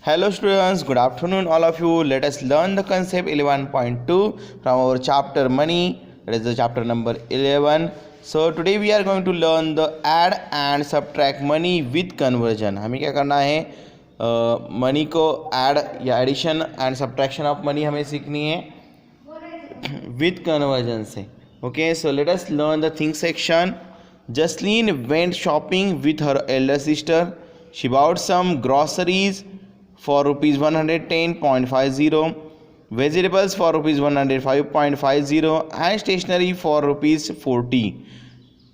Hello students, good afternoon all of you. Let us learn the concept 11.2 from our chapter money. That is the chapter number 11. So today we are going to learn the add and subtract money with conversion. हमें क्या करना है, money को add या addition and subtraction of money हमें सीखनी है with conversion से. Okay, so let us learn the things section. Jasleen went shopping with her elder sister. She bought some groceries for rupees 110.50, vegetables for rupees 105.50 and stationery for rupees 40.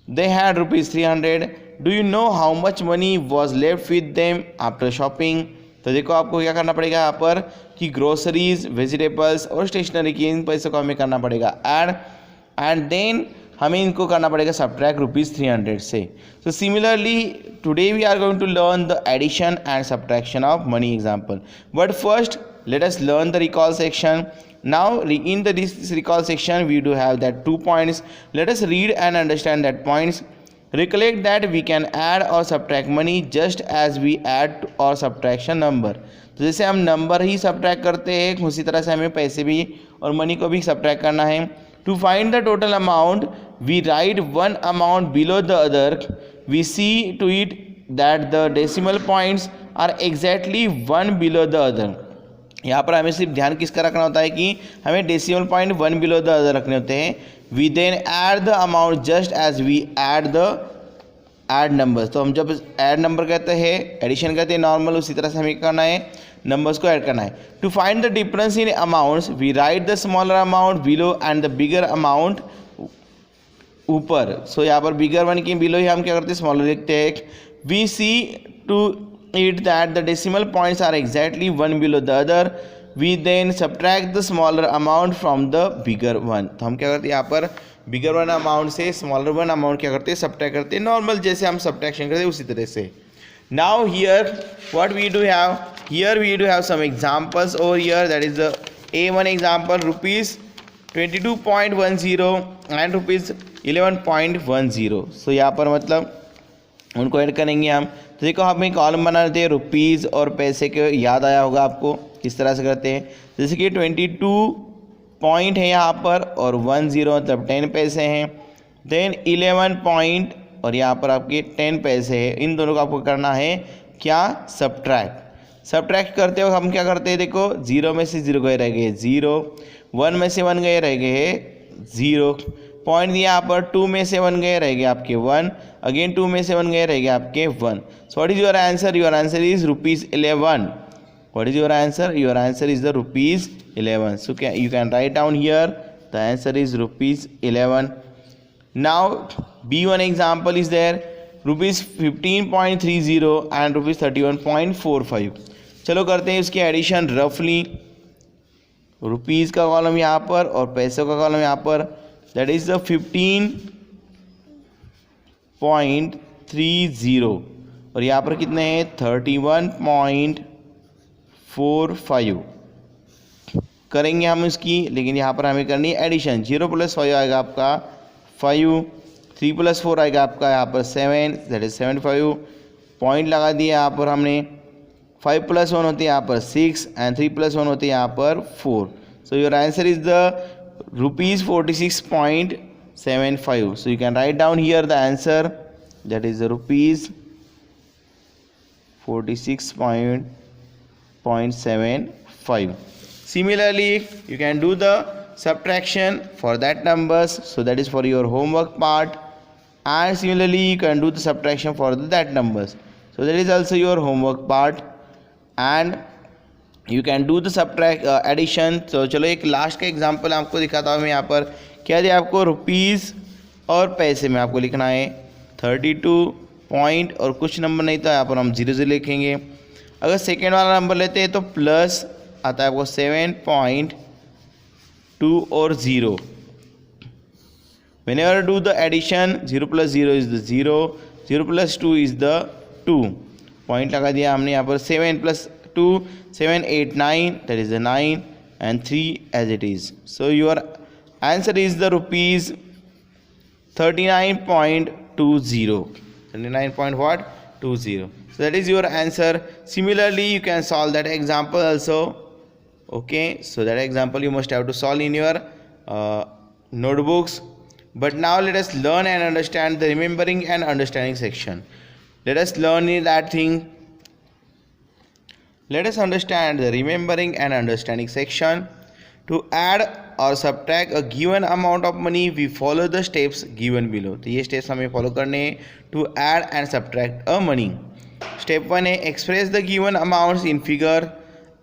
They had rupees 300. Do you know how much money was left with them after shopping? तो देखो आपको क्या करना पड़ेगा यहाँ पर कि groceries, vegetables और स्टेशनरी की इन पैसों को हमें करना पड़ेगा ऐड एंड देन हमें इनको करना पड़ेगा सब्ट्रैक्ट रुपीज़ 300 से. So similarly today we are going to learn the addition and subtraction of money example. But first let us learn the recall section. Now in this recall section we do have that 2 points. Let us read and understand that points. Recollect that we can add or subtract money just as we add or subtraction number. तो जैसे हम number ही subtract करते हैं उसी तरह से हमें पैसे भी और मनी को भी सब्ट्रैक्ट करना है. To find the total amount we write one amount below the other. We see to it that the decimal points are exactly one below the other. यहाँ पर हमें सिर्फ ध्यान किसका रखना होता है कि हमें decimal point one below the other रखने होते हैं. We then add the amount just as we add the add numbers. तो हम जब ऐड नंबर कहते हैं, एडिशन कहते हैं नॉर्मल, उसी तरह से हमें करना है, नंबर्स को ऐड करना है. To find the difference in amounts we write the smaller amount below and the bigger amount ऊपर. सो यहाँ पर बिगर वन के बिलो ही हम क्या करते हैं, स्मॉलर लिखते हैं. We see to it that the decimal points are exactly one below the other. We then subtract the smaller amount from the bigger one. तो हम क्या करते हैं यहाँ पर बिगर वन अमाउंट से स्मॉलर वन अमाउंट क्या करते हैं, सब्ट्रैक्ट करते हैं, नॉर्मल जैसे हम सब्ट्रैक्शन करते हैं उसी तरह से. Now here what we do have, here we do have some examples over here. That is the A1 example rupees 22.10 and rupees 11.10. So यहाँ पर मतलब उनको ऐड करेंगे हम. तो देखो हमें कॉलम बना देते हैं रुपीज़ और पैसे के, याद आया होगा आपको किस तरह से करते हैं. जैसे कि 22 पॉइंट है यहाँ पर और 10 मतलब 10 पैसे हैं. देन 11 पॉइंट और यहाँ पर आपके 10 पैसे हैं. इन दोनों को आपको करना है क्या, सब्ट्रैक्ट. सब्ट्रैक्ट करते वक्त हम क्या करते हैं, देखो 0 में से 0 गए रह गए 0, 1 में से 1 गए रह गए 0, पॉइंट दिया यहाँ पर 2 में से 1 गए रह गए आपके 1, अगेन 2 में से 1 गए रह गए आपके 1. So what is your answer, your answer is rupees 11. What is your answer, your answer is the rupees 11. So you can write down here the answer is rupees 11. Now B1 example is there rupees 15.30 and rupees 31.45. चलो करते हैं उसकी addition रफली. Rupees का column यहाँ पर और पैसों का कॉलम यहाँ पर. दैट इज द 15.30 और यहाँ पर कितने हैं 31.45 करेंगे हम इसकी. लेकिन यहाँ पर हमें करनी है एडिशन. 0 + 5 आएगा आपका 5, 3 + 4 आएगा आपका यहाँ पर 7, दैट इज 75. पॉइंट लगा दिया यहाँ पर हमने. 5 + 1 होती है यहाँ पर 6 एंड 3 + 1 होती है यहाँ पर 4. So your answer is the rupees 46.75. So you can write down here the answer, that is the rupees 46.75. Similarly you can do the subtraction for that numbers, so that is for your homework part, and similarly you can do the subtraction for that numbers, so that is also your homework part, and you can do the subtract addition. तो चलो एक last का example आपको दिखाता हूँ मैं. यहाँ पर क्या दिया आपको, रुपीज़ और पैसे में आपको लिखना है 32 पॉइंट और कुछ नंबर नहीं, तो यहाँ पर हम 0 लिखेंगे. अगर सेकेंड वाला नंबर लेते हैं तो प्लस आता है आपको 7.2 और 0. Whenever do the addition 0 + 0 is the 0, 0 + 2 is the 2. Point लगा दिया हमने यहाँ पर. 7 + 2, 7, 8, 9, that is the 9 and 3 as it is. So your answer is the rupees 39.20. 39 point what? 20. So that is your answer. Similarly, you can solve that example also. Okay, so that example you must have to solve in your notebooks. But now let us learn and understand the remembering and understanding section. Let us learn that thing. Let us understand the remembering and understanding section. To add or subtract a given amount of money, we follow the steps given below. तो ये steps हमें follow करने हैं to add and subtract a money. Step 1 है express the given amounts in figure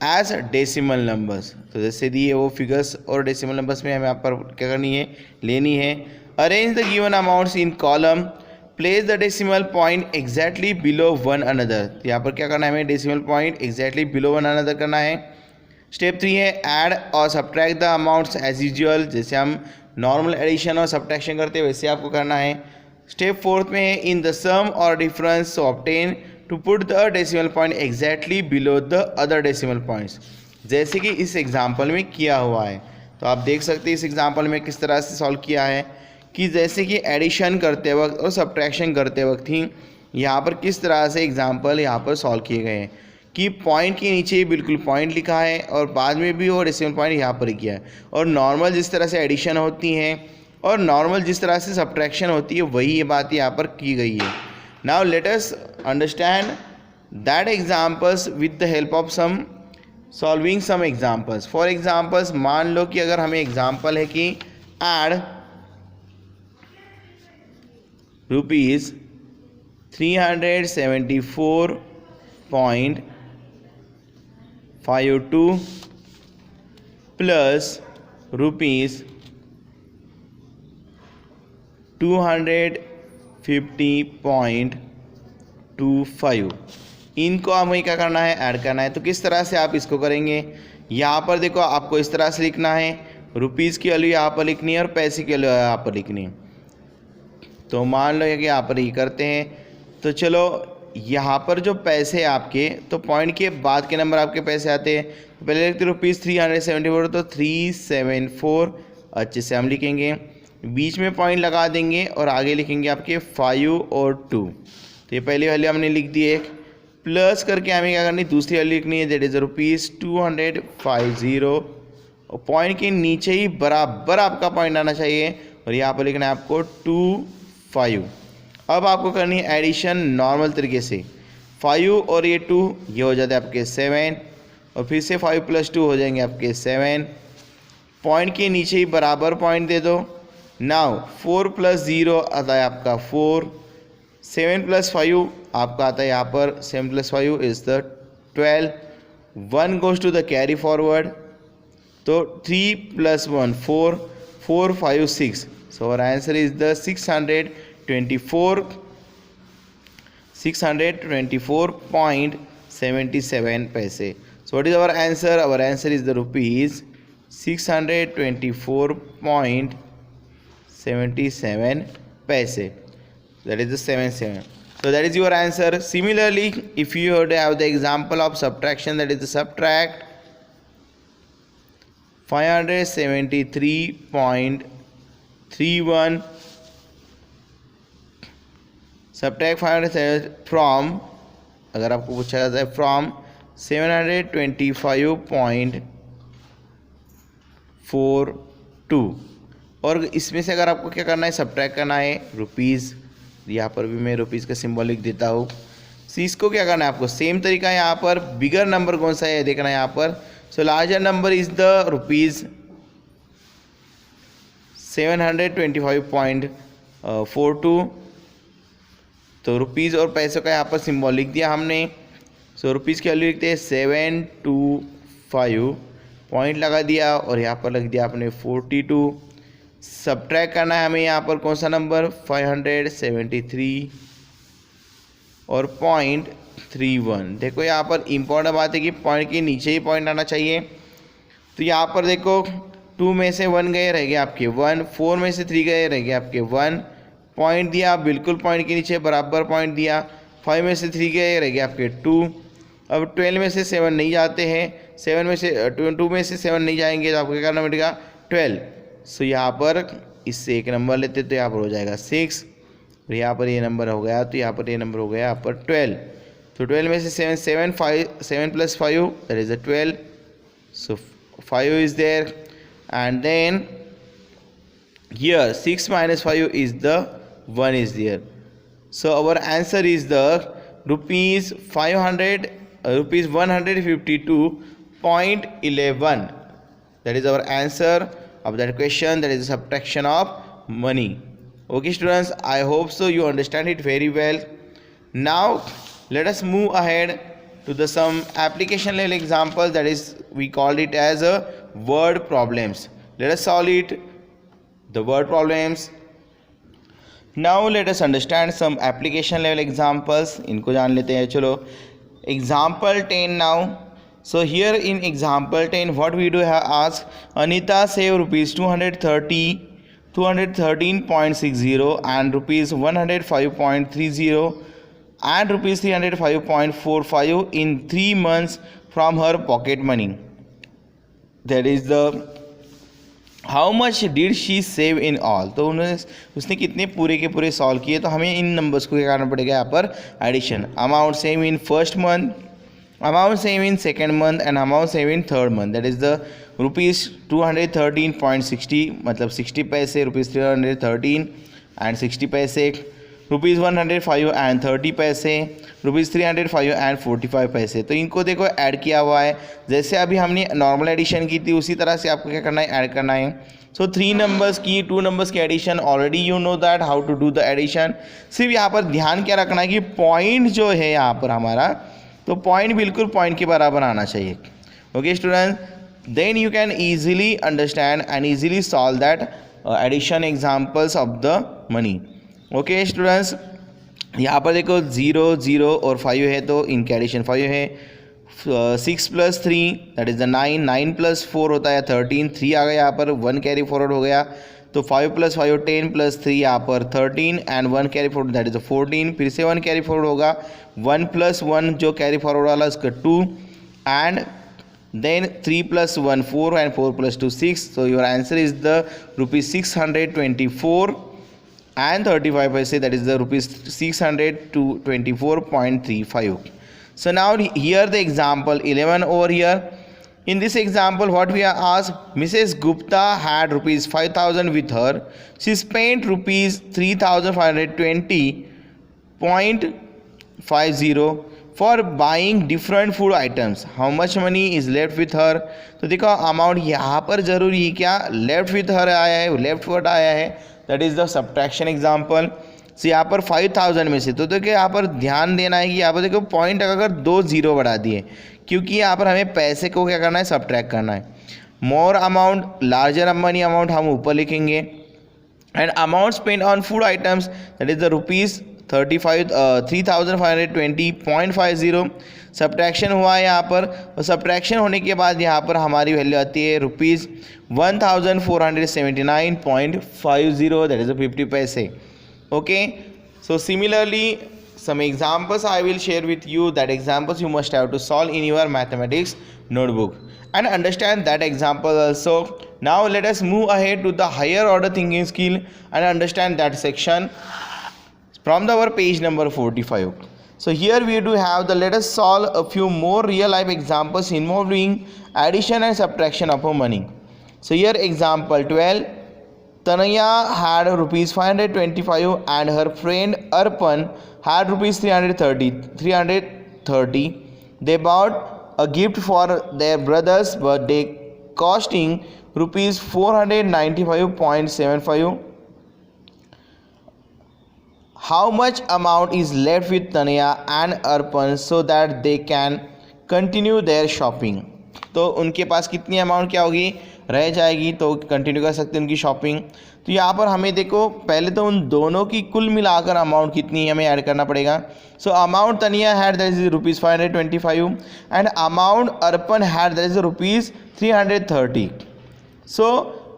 as decimal numbers. तो जैसे दिए वो figures और decimal numbers में हमें यहाँ पर क्या करनी है, लेनी है. Arrange the given amounts in column. Place the decimal point exactly below one another. तो यहाँ पर क्या करना है, हमें decimal point exactly below one another करना है. स्टेप 3 है ऐड और subtract the amounts as usual. जैसे हम नॉर्मल एडिशन और सब्ट्रैक्शन करते हैं वैसे आपको करना है. स्टेप 4 में है इन द सम और difference so obtain to put the decimal point exactly below the other decimal points. जैसे कि इस एग्जाम्पल में किया हुआ है. तो आप देख सकते हैं इस एग्जाम्पल में किस तरह से सॉल्व किया है कि जैसे कि एडिशन करते वक्त और सब्ट्रैक्शन करते वक्त ही यहाँ पर किस तरह से एग्जाम्पल यहाँ पर सॉल्व किए गए हैं कि पॉइंट के नीचे ही बिल्कुल पॉइंट लिखा है और बाद में भी वो डेसिमल पॉइंट यहाँ पर किया है. और नॉर्मल जिस तरह से एडिशन होती है और नॉर्मल जिस तरह से सब्ट्रैक्शन होती है वही ये बात यहाँ पर की गई है. Now let us understand that examples with the help of some solving some examples. For examples मान लो कि अगर हमें एग्जाम्पल है कि ऐड रुपीज़ 374.52 प्लस रुपीज़ 250.25. इनको हमें क्या करना है, ऐड करना है. तो किस तरह से आप इसको करेंगे, यहाँ पर देखो आपको इस तरह से लिखना है. रुपीज़ की वैल्यू यहाँ पर लिखनी है और पैसे की वैल्यू यहाँ पर लिखनी है. तो मान लो कि यहाँ पर ये करते हैं. तो चलो यहाँ पर जो पैसे आपके, तो पॉइंट के बाद के नंबर आपके पैसे आते हैं. तो पहले लिखते रुपीज़ 374, तो 374 अच्छे से हम लिखेंगे. बीच में पॉइंट लगा देंगे और आगे लिखेंगे आपके 5 और 2. तो ये पहली वैल्यू हमने लिख दी एक. प्लस करके हमें क्या करनी, दूसरी वैल्यू लिखनी है, दैट इज़ रुपीज़ 250. और पॉइंट के नीचे ही बराबर आपका पॉइंट आना चाहिए और यहाँ पर लिखना है आपको 25. अब आपको करनी है एडिशन नॉर्मल तरीके से. 5 और ये 2 ये हो जाते हैं आपके 7 और फिर से 5 + 2 हो जाएंगे आपके 7. पॉइंट के नीचे ही बराबर पॉइंट दे दो. नाउ 4 + 0 आता है आपका 4. 7 + 5 आपका आता है यहाँ पर 7 + 5 is the 12. 1 goes to the carry forward. तो 3 + 1 4, 4 5 6. So our answer is the 624.77 paise. So what is our answer? Our answer is the rupees 624.77 paise. That is the 77. So that is your answer. Similarly, if you have the example of subtraction, that is the subtract 573.31 subtract 500 from, अगर आपको पूछा जाता है from 725.42. और इसमें से अगर आपको क्या करना है, सब्ट्रैक्ट करना है रुपीज़. यहाँ पर भी मैं रुपीज़ का सिंबल लिख देता हूँ. सी इसको क्या करना है आपको, सेम तरीका है. यहाँ पर बिगर नंबर कौन सा है देखना है यहाँ पर. So larger number is the rupees 725.42. तो रुपीज़ और पैसों का यहाँ पर सिंबल लिख दिया हमने. सो रुपीज़ की वैल्यू लिखते हैं 725, पॉइंट लगा दिया और यहाँ पर लग दिया आपने 42. सब्ट्रैक्ट करना है हमें यहाँ पर कौन सा नंबर, 573 और 0.31. देखो यहाँ पर इम्पोर्टेंट बात है कि पॉइंट के नीचे ही पॉइंट आना चाहिए. तो यहाँ पर देखो 2 में से 1 गए रह गए आपके 1, 4 में से 3 गए रह गए आपके 1. पॉइंट दिया बिल्कुल पॉइंट के नीचे बराबर पॉइंट दिया. 5 में से 3 गए रह गए आपके 2. अब 12 में से 7 नहीं जाते हैं, 7 में से 2 में से 7 नहीं जाएंगे तो आपको क्या करना पड़ेगा 12. सो यहाँ पर इससे एक नंबर लेते तो यहाँ पर हो जाएगा 6. और यहाँ पर ये नंबर हो गया, तो यहाँ पर ये नंबर हो गया यहाँ पर 12। तो 12 में से 7 + 5 that is 12, so 5 is there, and then here 6 - 5 is the 1 is there. So our answer is the rupees 152.11. That is our answer of that question. That is subtraction of money. Okay students, I hope so you understand it very well. Now let us move ahead to the some application level example, that is we called it as a word problems. Let us solve it, the word problems. Now let us understand some application level examples. इनको जान लेते हैं. चलो example 10 now. So here in example 10 what we do have asked, Anita save rupees 213.60 and rupees 105.30 and rupees 305.45 in 3 months from her pocket money. That is the how much did she save in all. तो उसने कितने पूरे के पूरे solve किए. तो हमें इन numbers को क्या करना पड़ेगा यहाँ पर addition. Amount same in first month, amount same in second month and amount same in third month. That is the rupees 213.60 मतलब 60 पैसे, रुपीज़ 313 एंड 60 पैसे, रुपीज़ 105 एंड 30 पैसे, रुपीज़ 305 एंड 45 पैसे. तो इनको देखो ऐड किया हुआ है. जैसे अभी हमने नॉर्मल एडिशन की थी उसी तरह से आपको क्या करना है, ऐड करना है. सो 3 नंबर्स की 2 नंबर्स की addition, already you know that how to do the addition. सिर्फ यहाँ पर ध्यान क्या रखना है कि पॉइंट जो है यहाँ पर हमारा, तो पॉइंट बिल्कुल पॉइंट के बराबर आना चाहिए. Okay student, then you can easily understand and easily solve that addition examples of the money. Okay students, यहाँ पर देखो 0 0 और 5 है तो इनके एडिशन 5 है. 6 + 3 दैट इज़ द 9, 9 + 4 होता है 13, 3 आ गया यहाँ पर, 1 कैरी फॉरवर्ड हो गया. तो 5 + 5 10 + 3 यहाँ पर 13 and 1 carry forward that is 14. फिर से 1 कैरी फॉरवर्ड होगा, 1 + 1 जो कैरी फॉरवर्ड वाला उसका 2 and then 3 + 1 4 and 4 + 2 6. So your answer is the rupees 624 and 35 paise, that is the rupees 624.35. So now here the example 11 over here. In this example what we are asked, Mrs. Gupta had rupees 5,000 with her. She spent rupees 3,520.50 for buying different food items. How much money is left with her? तो देखो amount यहाँ पर जरूरी है क्या, left with her आया है, left word आया है. That is the subtraction example. So यहाँ पर 5,000 में से, तो देखिए यहाँ पर ध्यान देना है कि यहाँ पर देखो पॉइंट अगर 2 0 बढ़ा दिए, क्योंकि यहाँ पर हमें पैसे को क्या करना है, सब्ट्रैक्ट करना है. More amount, larger money amount हम ऊपर लिखेंगे. And amount spend on food items that is the rupees 3,520.50. Subtraction हुआ है यहाँ पर, और सब्ट्रैक्शन होने के बाद यहाँ पर हमारी वैल्यू आती है रुपीज़ 1,479.50, दैट इज़ 50 पैसे. Okay, so similarly some examples I will share with you. That examples you must have to solve in your mathematics notebook and understand that example also. Now let us move ahead to the higher order thinking skill and understand that section from our page number 45. So here we do have the, let us solve a few more real life examples involving addition and subtraction of money. So here example 12, Tanaya had rupees 525 and her friend Arpan had rupees 330. They bought a gift for their brother's birthday costing rupees 495.75. How much amount is left with Tanaya and Arpan so that they can continue their shopping? तो उनके पास कितनी amount क्या होगी, रह जाएगी, तो continue कर सकते हैं उनकी शॉपिंग. तो यहाँ पर हमें देखो पहले तो उन दोनों की कुल मिलाकर अमाउंट कितनी हमें ऐड करना पड़ेगा. So amount Tania had that is rupees 525 and amount Arpan had that is rupees 330. So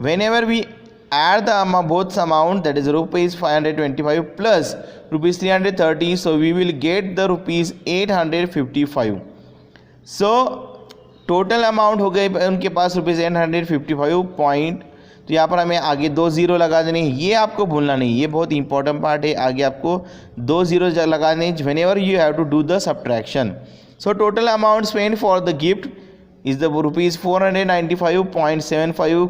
whenever we add the both amount, that is rupees 525 plus rupees 330, so we will get the rupees 855. so total amount हो गई उनके पास rupees 855. तो यहाँ पर हमें आगे 2 zero लगा देने, ये आपको भूलना नहीं, ये बहुत इंपॉर्टेंट पार्ट है। आगे आपको 2 ज़ीरो लगा देने whenever you have to do the subtraction. So total amount spend for the gift is the ₹495.75।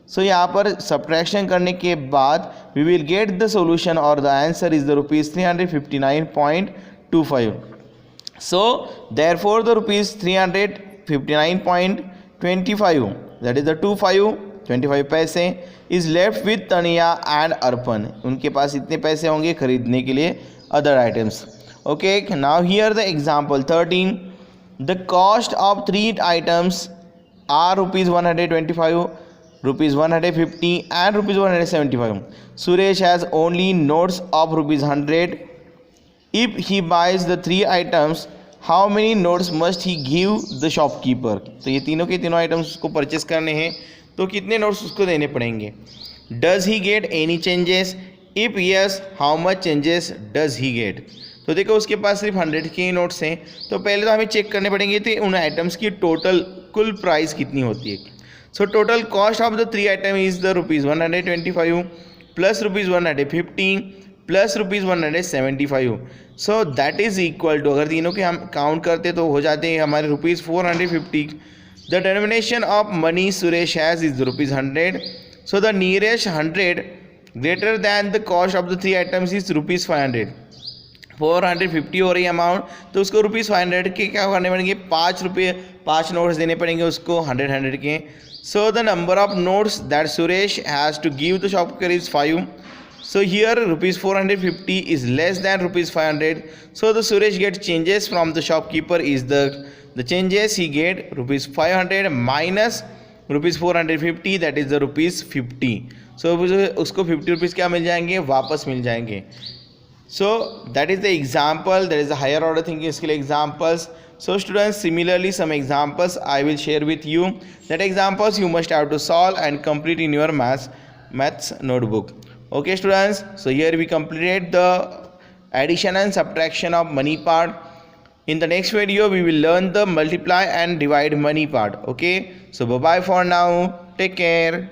So यहाँ पर सब्ट्रैक्शन करने के बाद we will get the solution और the answer is the ₹359.25। So therefore the ₹359.25 that is the 25 पैसे is left with Tania and Arpan. उनके पास इतने पैसे होंगे खरीदने के लिए other items. Okay, now here the example 13। The cost of 3 items are ₹125, ₹150 and ₹175. Suresh has only notes of ₹100. If he buys the 3 items, how many notes must he give the shopkeeper? तो ये तीनों के तीनों items उसको purchase करने हैं, तो कितने नोट्स उसको देने पड़ेंगे? Does he get any changes? If yes, how much changes does he get? तो देखो उसके पास सिर्फ 100 के नोट्स हैं, तो पहले तो हमें चेक करने पड़ेंगे कि उन आइटम्स की टोटल कुल प्राइस कितनी होती है। So total cost of the 3 item is the ₹125 plus ₹150 plus ₹175। So that is equal to, अगर तीनों के हम काउंट करते तो हो जाते हैं हमारे ₹450। The denomination of money Suresh has is ₹100। So the nearest 100 greater than the cost of the 3 items is ₹500। 450 हो रही अमाउंट, तो उसको ₹500 के क्या करने पड़ेंगे? पाँच नोट्स देने पड़ेंगे उसको 100 के। So the number of notes that Suresh has to give the shopkeeper is 5। So here ₹450 is less than ₹500. So the Suresh gets changes from the shopkeeper is the changes he get ₹500 minus ₹450, that is the ₹50. So उसको 50 rupees क्या मिल जाएंगे? वापस मिल जाएंगे। So that is the example. There is a higher order thinking skill examples. So students, similarly some examples I will share with you. That examples you must have to solve and complete in your maths notebook. Okay students, so here we completed the addition and subtraction of money part. In the next video we will learn the multiply and divide money part. Okay, so bye bye for now, take care.